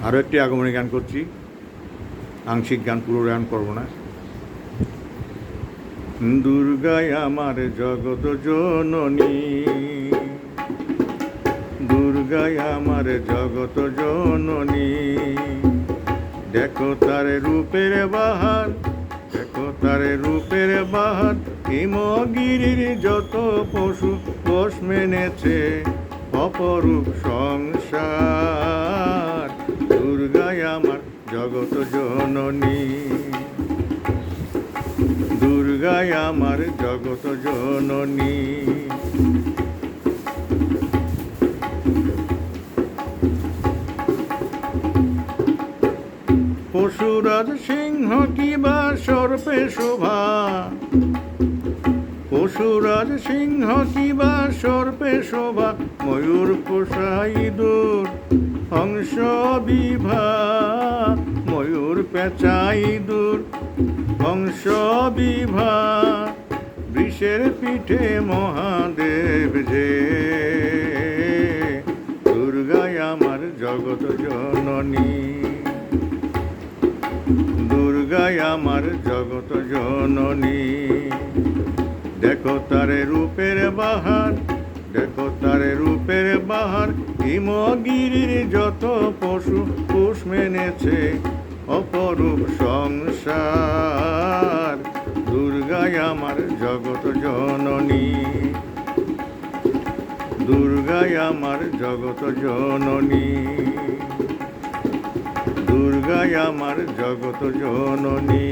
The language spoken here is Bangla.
আরও একটি আগমনী গান করছি, আংশিক গান, পুরো গান করবো না। দুর্গায় আমার জগৎ জননী, দুর্গায় আমার জগৎ জননী, দেখো তার রূপের বাহার, দেখো তার রূপের বাহার, হিমগিরির যত পশু বশ মেনেছে অপরূপ সংসার। দুর্গায় আমার জগৎ জননী, দুর্গায় আমার জগৎ জননী। পশুরাজ সিংহ কিবা সর্পে শোভা, পশুরাজ সিংহ কিবা সর্পে শোভা, ময়ূর পোষাই দূর হংস বিভা, ময়ূর পেঁচাই দূর হংস বিভা, বৃষের পিঠে মহাদেব যে, দুর্গায় আমার জগৎ জননী, দুর্গায় আমার জগৎ জননী, দেখো তার রূপের বাহার, দেখো তার রূপের বাহার, হিমগিরির যত পশু পুষ মেনেছে অপরূপ সংসার। দুর্গায় আমার জগৎ জননী, দুর্গায় আমার জগৎ জননী, দুর্গায় আমার জগৎ জননী।